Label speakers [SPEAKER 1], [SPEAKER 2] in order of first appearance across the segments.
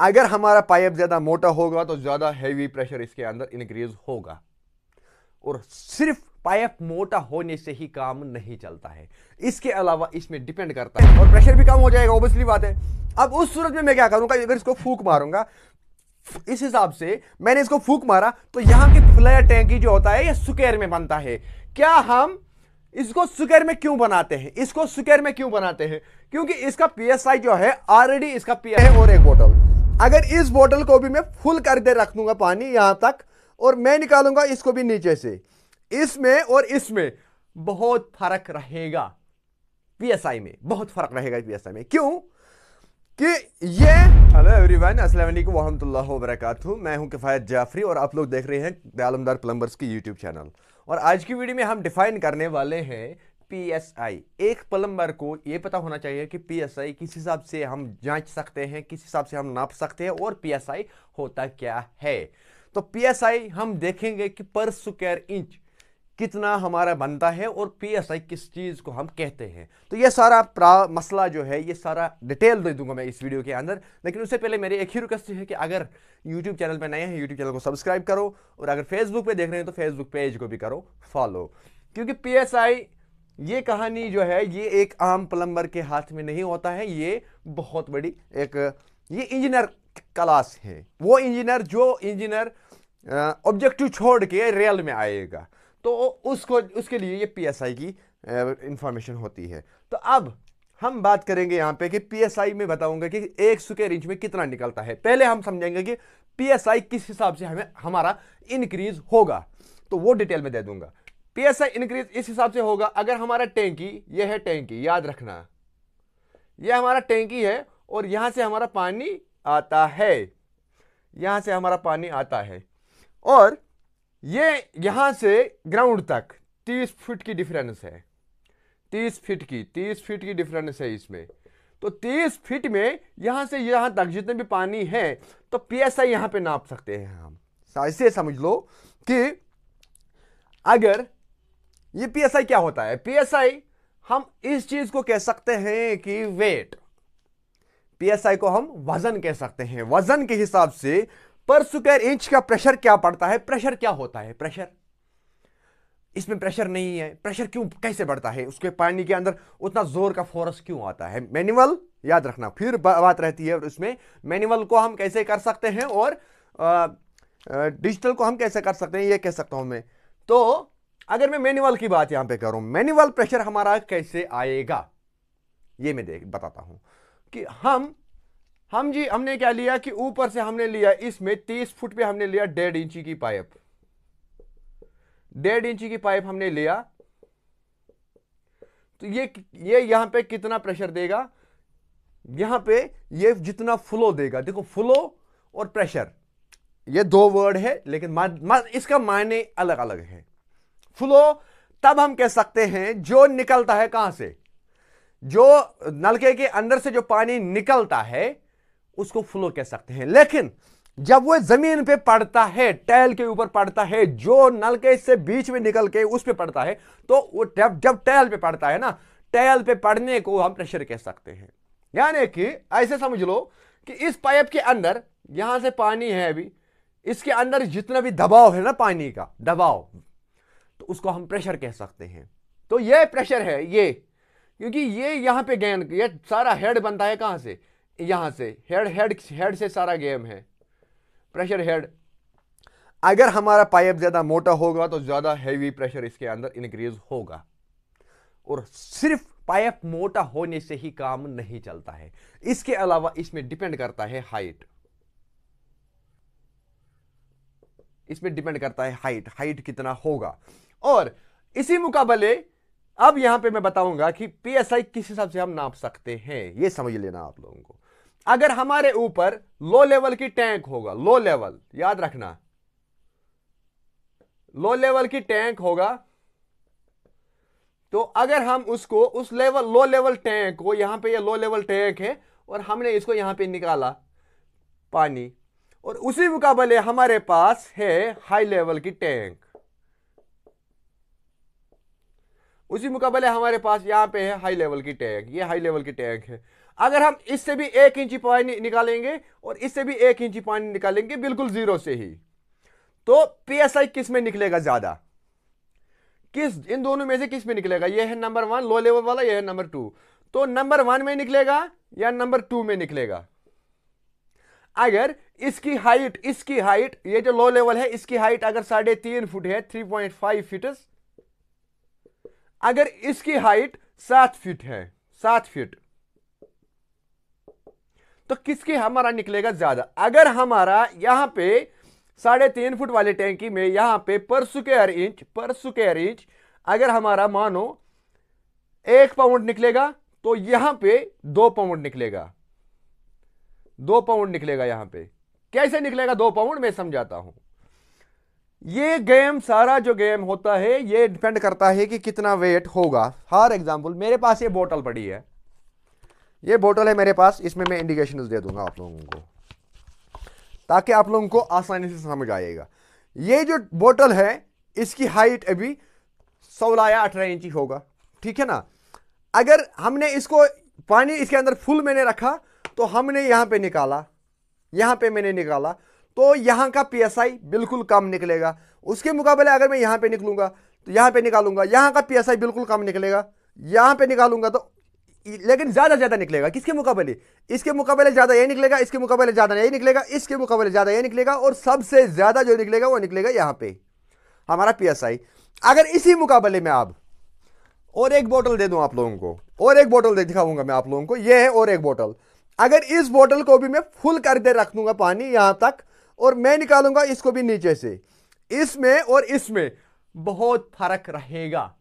[SPEAKER 1] अगर हमारा पाइप ज्यादा मोटा होगा तो ज्यादा हैवी प्रेशर इसके अंदर इंक्रीज होगा। और सिर्फ पाइप मोटा होने से ही काम नहीं चलता है, इसके अलावा इसमें डिपेंड करता है, और प्रेशर भी कम हो जाएगा, ऑब्वियसली बात है। अब उस सूरत में मैं क्या करूंगा, अगर इसको फूंक मारूंगा, इस हिसाब से मैंने इसको फूंक मारा तो यहां की फ्लेयर टैंकी जो होता है ये स्क्वायर में बनता है। क्या हम इसको स्क्वायर में क्यों बनाते हैं, इसको स्क्वायर में क्यों बनाते हैं? क्योंकि इसका पीएसआई जो है ऑलरेडी इसका पीएस है। और एक बोतल, अगर इस बोतल को भी मैं फुल कर दे रख दूंगा पानी यहां तक, और मैं निकालूंगा इसको भी नीचे से, इसमें और इसमें बहुत फर्क रहेगा, पीएसआई में बहुत फर्क रहेगा पीएसआई में। क्यों कि ये हेलो एवरीवन, अस्सलाम वालेकुम वरहमतुल्लाहि वबरकातुहू। मैं हूं किफायत जाफरी और आप लोग देख रहे हैं दयालमदार प्लम्बर्स की यूट्यूब चैनल। और आज की वीडियो में हम डिफाइन करने वाले हैं पीएसआई। एक प्लम्बर को यह पता होना चाहिए कि पीएसआई किस हिसाब से हम जांच सकते हैं, किस हिसाब से हम नाप सकते हैं, और पीएसआई होता क्या है। तो पीएसआई हम देखेंगे कि पर स्क्वायर इंच कितना हमारा बनता है, और पीएसआई किस चीज को हम कहते हैं। तो ये सारा मसला जो है, ये सारा डिटेल दे दूंगा मैं इस वीडियो के अंदर। लेकिन उससे पहले मेरी एक ही रिक्वेस्ट है कि अगर यूट्यूब चैनल पे नए हैं, यूट्यूब चैनल को सब्सक्राइब करो, और अगर फेसबुक पे देख रहे हैं तो फेसबुक पेज को भी करो फॉलो। क्योंकि पीएसआई ये कहानी जो है, ये एक आम प्लम्बर के हाथ में नहीं होता है, ये बहुत बड़ी एक ये इंजीनियर क्लास है। वो इंजीनियर जो इंजीनियर ऑब्जेक्टिव छोड़ के रियल में आएगा, तो उसको उसके लिए ये पीएसआई की इंफॉर्मेशन होती है। तो अब हम बात करेंगे यहां पे कि पीएसआई में बताऊंगा कि एक स्क्वायर इंच में कितना निकलता है। पहले हम समझेंगे कि पीएसआई किस हिसाब से हमें हमारा इंक्रीज होगा, तो वो डिटेल में दे दूंगा। पीएसआई इंक्रीज इस हिसाब से होगा, अगर हमारा टैंकी, ये है टैंकी, याद रखना ये हमारा टैंकी है, और यहां से हमारा पानी आता है, यहां से हमारा पानी आता है, और ये यहां से ग्राउंड तक 30 फीट की डिफरेंस है, 30 फीट की डिफरेंस है इसमें। तो 30 फीट में यहां से यहां तक जितने भी पानी है, तो पीएसआई यहां पे नाप सकते हैं हम। ऐसे समझ लो कि अगर ये पीएसआई क्या होता है, पीएसआई हम इस चीज को कह सकते हैं कि वेट, पीएसआई को हम वजन कह सकते हैं। वजन के हिसाब से पर स्क्वायर इंच का प्रेशर क्या पड़ता है, प्रेशर क्या होता है, प्रेशर इसमें प्रेशर नहीं है, प्रेशर क्यों कैसे बढ़ता है, उसके पानी के अंदर उतना जोर का फोर्स क्यों आता है। मैनुअल याद रखना, फिर बात रहती है उसमें मैनुअल को हम कैसे कर सकते हैं, और डिजिटल को हम कैसे कर सकते हैं, ये कह सकता हूं मैं। तो अगर मैं मैनुअल की बात यहां पे करूं, मैनुअल प्रेशर हमारा कैसे आएगा, ये मैं बताता हूं कि हम जी हमने क्या लिया कि ऊपर से हमने लिया, इसमें 30 फुट पे हमने लिया 1.5 इंची की पाइप, 1.5 इंची की पाइप हमने लिया। तो ये यहां पे कितना प्रेशर देगा, यहां पे ये जितना फ्लो देगा, देखो फ्लो और प्रेशर ये दो वर्ड है, लेकिन इसका मायने अलग अलग है। फ्लो तब हम कह सकते हैं जो निकलता है कहां से, जो नलके के अंदर से जो पानी निकलता है उसको फ्लो कह सकते हैं। लेकिन जब वो जमीन पे पड़ता है, टाइल के ऊपर पड़ता है, जो नलके से बीच में निकल के उस पे पड़ता है, तो वो जब टाइल पे पड़ता है ना, टाइल पे पड़ने को हम प्रेशर कह सकते हैं। यानी कि ऐसे समझ लो कि इस पाइप के अंदर यहां से पानी है, अभी इसके अंदर जितना भी दबाव है ना, पानी का दबाव, तो उसको हम प्रेशर कह सकते हैं। तो ये प्रेशर है ये, क्योंकि ये यहां पे गेन, ये सारा हेड बनता है कहां से, यहां से हेड से सारा गेम है, प्रेशर हेड। अगर हमारा पाइप ज्यादा मोटा होगा तो ज्यादा हैवी प्रेशर इसके अंदर इंक्रीज होगा। और सिर्फ पाइप मोटा होने से ही काम नहीं चलता है, इसके अलावा इसमें डिपेंड करता है हाइट, इसमें डिपेंड करता है हाइट कितना होगा। और इसी मुकाबले अब यहां पे मैं बताऊंगा कि पीएसआई किस हिसाब से हम नाप सकते हैं, ये समझ लेना आप लोगों को। अगर हमारे ऊपर लो लेवल की टैंक होगा, लो लेवल याद रखना, लो लेवल की टैंक होगा, तो अगर हम उसको उस लेवल लो लेवल टैंक को, यहां पे ये लो लेवल टैंक है, और हमने इसको यहां पे निकाला पानी, और उसी मुकाबले हमारे पास है हाई लेवल की टैंक, उसी मुकाबले हमारे पास यहां पे है हाई लेवल की टैंक, ये हाई लेवल की टैंक है। अगर हम इससे भी 1 इंच पानी निकालेंगे और इससे भी 1 इंच पानी निकालेंगे बिल्कुल जीरो से ही, तो पीएसआई किस में निकलेगा ज्यादा, किस इन दोनों में से किस में निकलेगा? ये है नंबर 1 लो लेवल वाला, ये है नंबर 2, तो नंबर 1 में निकलेगा या नंबर 2 में निकलेगा? अगर इसकी हाइट ये जो लो लेवल है इसकी हाइट अगर 3.5 फुट है, 3.5 फीट, अगर इसकी हाइट 7 फीट है, 7 फीट, तो किसकी हमारा निकलेगा ज्यादा? अगर हमारा यहां पे 3.5 फुट वाले टैंकी में यहां पे पर स्क्वायर इंच अगर हमारा मानो 1 पाउंड निकलेगा, तो यहां पे 2 पाउंड निकलेगा, 2 पाउंड निकलेगा। यहां पे कैसे निकलेगा 2 पाउंड, मैं समझाता हूं। ये गेम, सारा जो गेम होता है ये डिपेंड करता है कि कितना वेट होगा। फॉर एग्जांपल मेरे पास ये बोतल पड़ी है, ये बोतल है मेरे पास, इसमें मैं इंडिकेशंस दे दूंगा आप लोगों को ताकि आप लोगों को आसानी से समझ आएगा। ये जो बोतल है इसकी हाइट अभी 16 या 18 इंच होगा, ठीक है ना। अगर हमने इसको पानी इसके अंदर फुल मैंने रखा तो हमने यहां पे निकाला, यहां पे मैंने निकाला, तो यहां का पीएसआई बिल्कुल कम निकलेगा। उसके मुकाबले अगर मैं यहां पे निकलूंगा तो यहां पे निकालूंगा, यहां का पीएसआई बिल्कुल कम निकलेगा। यहां पे निकालूंगा तो लेकिन ज्यादा निकलेगा। किसके मुकाबले? इसके मुकाबले ज्यादा ये निकलेगा, इसके मुकाबले ज्यादा ये निकलेगा, इसके मुकाबले ज्यादा ये निकलेगा, और सबसे ज्यादा जो निकलेगा वो निकलेगा यहां पे हमारा पीएसआई। अगर इसी मुकाबले में आप और एक बोतल दे दूं आप लोगों को, और एक बोतल दिखाऊंगा मैं आप लोगों को, ये है और एक बोतल। अगर इस बोतल को भी मैं फुल कर दे रख दूंगा पानी यहां तक, और मैं निकालूंगा इसको भी नीचे से, इसमें और इसमें बहुत फर्क रहेगा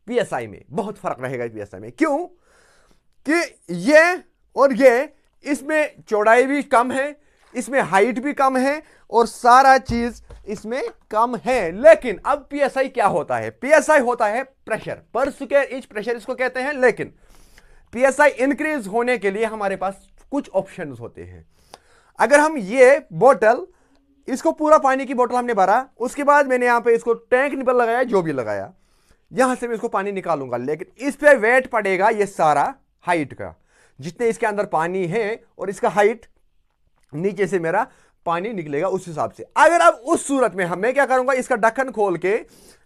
[SPEAKER 1] पीएसआई में, बहुत फर्क रहेगा पीएसआई में। क्यों? कि ये और ये, इसमें चौड़ाई भी कम है, इसमें हाइट भी कम है, और सारा चीज इसमें कम है। लेकिन अब पीएसआई क्या होता है? पीएसआई होता है प्रेशर, पर स्क्वायर इंच प्रेशर इसको कहते हैं। लेकिन पीएसआई इंक्रीज होने के लिए हमारे पास कुछ ऑप्शंस होते हैं। अगर हम ये बोतल, इसको पूरा पानी की बोतल हमने भरा, उसके बाद मैंने यहां पे इसको टैंक निपल लगाया, जो भी लगाया, यहां से मैं इसको पानी निकालूंगा, लेकिन इस पे वेट पड़ेगा ये सारा हाइट का, जितने इसके अंदर पानी है, और इसका हाइट नीचे से मेरा पानी निकलेगा उस हिसाब से। अगर अब उस सूरत में मैं क्या करूंगा, इसका ढक्कन खोल के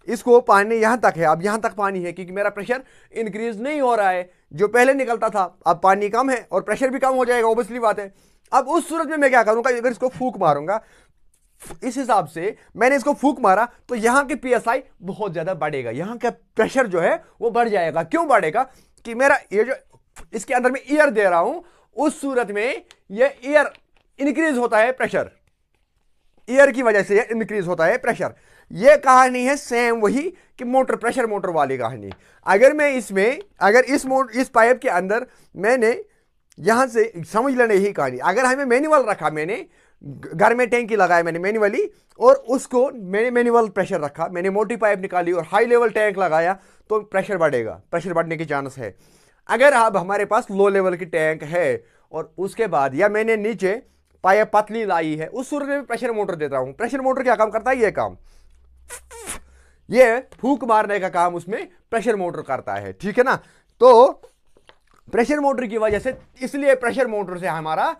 [SPEAKER 1] इसको, पानी यहां तक है, अब यहां तक पानी है क्योंकि मेरा प्रेशर इंक्रीज नहीं हो रहा है, जो पहले निकलता था अब पानी कम है और प्रेशर भी कम हो जाएगा, ऑब्वियसली बात है। अब उस सूरत में मैं क्या करूंगा, अगर इसको फूंक मारूंगा, इस हिसाब से मैंने इसको फूंक मारा, तो यहां के पीएसआई बहुत ज्यादा बढ़ेगा, यहां का प्रेशर जो है वो बढ़ जाएगा। क्यों बढ़ेगा? कि मेरा ये जो इसके अंदर में एयर दे रहा हूं, उस सूरत में ये एयर इंक्रीज होता है, प्रेशर एयर की वजह से ये इंक्रीज होता है प्रेशर। ये कहानी है सेम वही कि मोटर, प्रेशर मोटर वाली कहानी। अगर मैं इसमें, अगर इस पाइप के अंदर मैंने यहां से समझ लेना यही कहानी, अगर हमें मैनुअल रखा, मैंने घर में टैंकी लगाया मैंने मैनुअली, और उसको मैंने मैनुअल प्रेशर रखा, मैंने मोटी पाइप निकाली और हाई लेवल टैंक लगाया, तो प्रेशर बढ़ेगा, प्रेशर बढ़ने की चांस है। अगर अब हमारे पास लो लेवल की टैंक है और उसके बाद, या मैंने नीचे पाइप पतली लाई है, उस सूरत में प्रेशर मोटर देता हूं। प्रेशर मोटर क्या काम करता है? ये काम, ये फूंक मारने का काम उसमें प्रेशर मोटर करता है, ठीक है ना। तो प्रेशर मोटर की वजह से, इसलिए प्रेशर मोटर से हमारा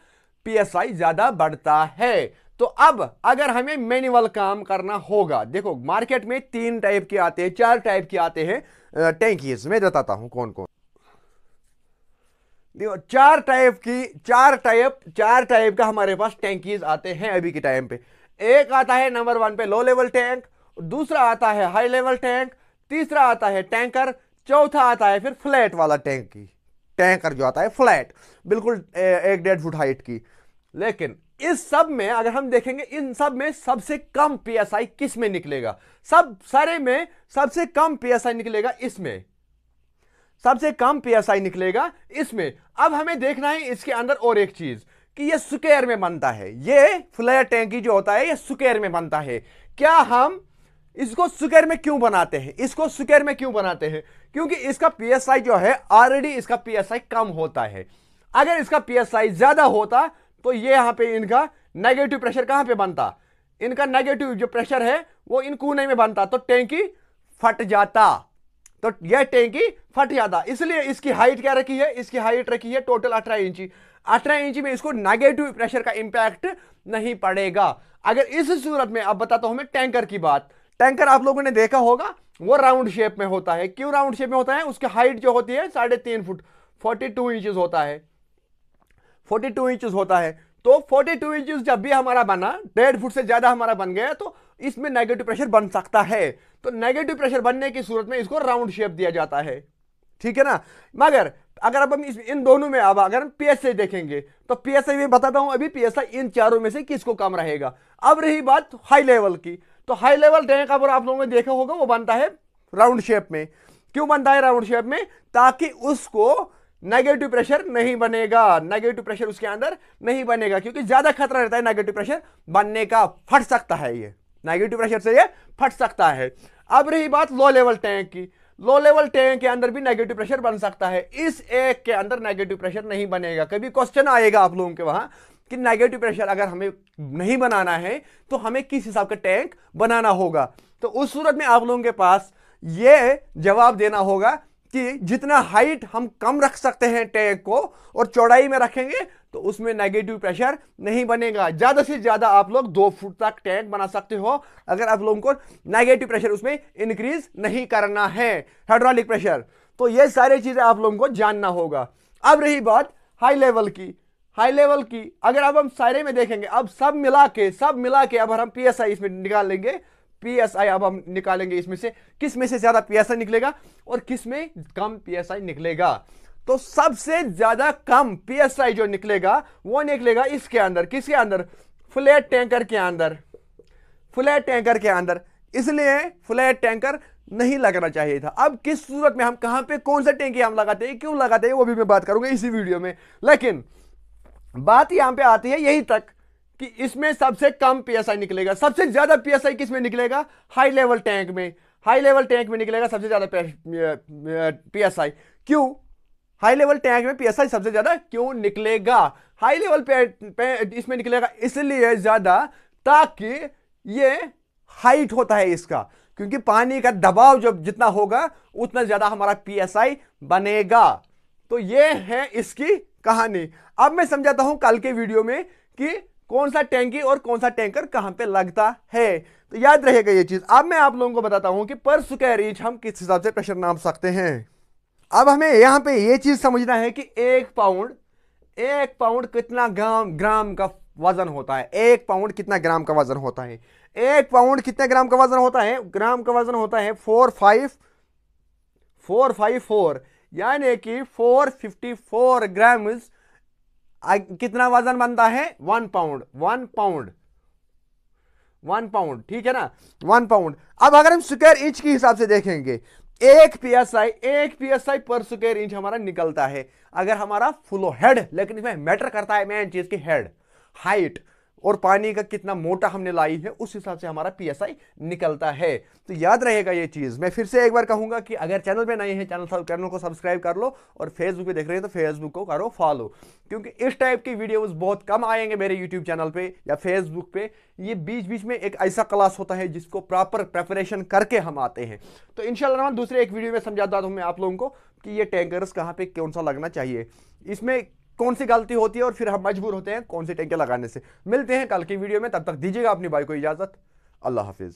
[SPEAKER 1] पीएसआई ज्यादा बढ़ता है। तो अब अगर हमें मैनुअल काम करना होगा, देखो मार्केट में 3 टाइप के आते हैं, 4 टाइप के आते हैं टैंकीज, मैं बताता हूं कौन कौन। देखो 4 टाइप का हमारे पास टैंकीज आते हैं अभी के टाइम पे। एक आता है नंबर 1 पे लो लेवल टैंक, दूसरा आता है हाई लेवल टैंक, तीसरा आता है टैंकर, चौथा आता है फिर फ्लैट वाला टैंकर जो आता है फ्लैट, बिल्कुल 1-1.5 फुट हाइट की। लेकिन इस सब में अगर हम देखेंगे, इन सब में सबसे कम पीएसआई किस में निकलेगा? सारे में सबसे कम पीएसआई निकलेगा इसमें, सबसे कम पीएसआई निकलेगा इसमें। अब हमें देखना है इसके अंदर और एक चीज कि ये स्क्वायर में बनता है, ये फ्लैट टैंकी जो होता है ये स्क्वायर में बनता है। क्या हम इसको स्क्वायर में क्यों बनाते हैं? इसको स्क्वायर में क्यों बनाते हैं? क्योंकि इसका पीएसआई जो है, ऑलरेडी इसका पीएसआई कम होता है। अगर इसका पीएसआई ज्यादा होता तो ये यहां पे इनका नेगेटिव प्रेशर कहां पे बनता? इनका नेगेटिव जो प्रेशर है वो इन कोने में बनता, तो टैंकी फट जाता, तो यह टैंकी फट जाता। इसलिए इसकी हाइट क्या रखी है, इसकी हाइट रखी है टोटल 18 इंची। 18 इंची में इसको नेगेटिव प्रेशर का इंपैक्ट नहीं पड़ेगा। अगर इस सूरत में, अब बताता हूं मैं टैंकर की बात। टैंकर आप लोगों ने देखा होगा वो राउंड शेप में होता है। क्यों राउंड शेप में होता है? उसकी हाइट जो होती है 3.5 फुट, 42 इंचेस होता है, 42 इंचेस होता है। तो 42 इंचेस जब भी हमारा बना, 1.5 फुट से ज्यादा हमारा बन गया, तो इसमें नेगेटिव प्रेशर बन सकता है। तो नेगेटिव प्रेशर बनने की सूरत में इसको राउंड शेप दिया जाता है, ठीक है ना। मगर अगर अब हम इन दोनों में, अब अगर हम पीएसआई देखेंगे तो पीएसआई में बताता हूं अभी, पीएसआई इन चारों में से किसको कम रहेगा। अब रही बात हाई लेवल की, तो हाई लेवल टैंक अब आप लोगों ने देखा होगा वो बनता है राउंड शेप में। क्यों बनता है राउंड शेप में? ताकि उसको नेगेटिव प्रेशर नहीं बनेगा, नेगेटिव प्रेशर उसके अंदर नहीं बनेगा, क्योंकि ज्यादा खतरा रहता है नेगेटिव प्रेशर बनने का, फट सकता है ये, नेगेटिव प्रेशर से ये फट सकता है। अब रही बात लो लेवल टैंक की, लो लेवल टैंक के अंदर भी नेगेटिव प्रेशर बन सकता है। इस एक के अंदर नेगेटिव प्रेशर नहीं बनेगा। कभी क्वेश्चन आएगा आप लोगों के वहां कि नेगेटिव प्रेशर अगर हमें नहीं बनाना है तो हमें किस हिसाब का टैंक बनाना होगा। तो उस सूरत में आप लोगों के पास यह जवाब देना होगा कि जितना हाइट हम कम रख सकते हैं टैंक को और चौड़ाई में रखेंगे तो उसमें नेगेटिव प्रेशर नहीं बनेगा। ज्यादा से ज्यादा आप लोग 2 फुट तक टैंक बना सकते हो अगर आप लोगों को नेगेटिव प्रेशर उसमें इंक्रीज नहीं करना है, हाइड्रोलिक प्रेशर। तो ये सारी चीजें आप लोगों को जानना होगा। अब रही बात हाई लेवल की, हाई लेवल की अगर अब हम सारे में देखेंगे, अब सब मिला के अब हम पीएसआई इसमें निकाल लेंगे, पीएसआई अब हम निकालेंगे, इसमें से किस में से ज्यादा पीएसआई निकलेगा और किस में कम पीएसआई निकलेगा। तो सबसे ज्यादा कम पीएसआई जो निकलेगा वो निकलेगा इसके अंदर, किसके अंदर? फ्लैट टैंकर के अंदर, फ्लैट टैंकर के अंदर। इसलिए फ्लैट टैंकर नहीं लगना चाहिए था। अब किस सूरत में हम कहां पे कौन सा टैंकी हम लगाते हैं, क्यों लगाते हैं, वो भी मैं बात करूंगा इसी वीडियो में। लेकिन बात यहां पे आती है यही तक कि इसमें सबसे कम पीएसआई निकलेगा। सबसे ज्यादा पीएसआई किस में निकलेगा? हाई लेवल टैंक में, हाई लेवल टैंक में निकलेगा सबसे ज्यादा पीएसआई। क्यों हाई लेवल टैंक में पीएसआई सबसे ज्यादा क्यों निकलेगा? हाई लेवल पे इसमें निकलेगा इसलिए ज्यादा ताकि ये हाइट होता है इसका, क्योंकि पानी का दबाव जब जितना होगा उतना ज्यादा हमारा पीएसआई बनेगा। तो ये है इसकी कहानी। अब मैं समझाता हूं कल के वीडियो में कि कौन सा टैंकी और कौन सा टैंकर कहां पे लगता है। तो याद रहेगा ये चीज। अब मैं आप लोगों को बताता हूं कि पर स्क्वायर इंच हम किस हिसाब से प्रेशर नाप सकते हैं। अब हमें यहां पे ये चीज समझना है कि एक पाउंड कितना ग्राम का वजन होता है। एक पाउंड कितना ग्राम का वजन होता है? एक पाउंड कितने ग्राम का वजन होता है? ग्राम का वजन होता है 454, यानी कि 454 ग्राम। कितना वजन बनता है? 1 पाउंड, 1 पाउंड, ठीक है ना, 1 पाउंड। अब अगर हम स्क्वायर इंच के हिसाब से देखेंगे, एक पीएसआई पर स्क्वायर इंच हमारा निकलता है अगर हमारा फ्लो हेड, लेकिन इसमें मैटर करता है मेन चीज की हेड, हाइट और पानी का कितना मोटा हमने लाई है उस हिसाब से हमारा पीएसआई निकलता है। तो याद रहेगा ये चीज। मैं फिर से एक बार कहूंगा कि अगर चैनल पे नए हैं चैनल को सब्सक्राइब कर लो और फेसबुक पे देख रहे हैं तो फेसबुक को करो फॉलो, क्योंकि इस टाइप की वीडियोस बहुत कम आएंगे मेरे यूट्यूब चैनल पे या फेसबुक पे। ये बीच बीच में एक ऐसा क्लास होता है जिसको प्रॉपर प्रेपरेशन करके हम आते हैं। तो इंशाल्लाह दूसरे एक वीडियो में समझाता हूं मैं आप लोगों को कि ये टैंकर्स कहाँ पे कौन सा लगना चाहिए, इसमें कौन सी गलती होती है और फिर हम मजबूर होते हैं कौन से टैंकर लगाने से। मिलते हैं कल की वीडियो में, तब तक दीजिएगा अपनी भाई को इजाजत। अल्लाह हाफिज।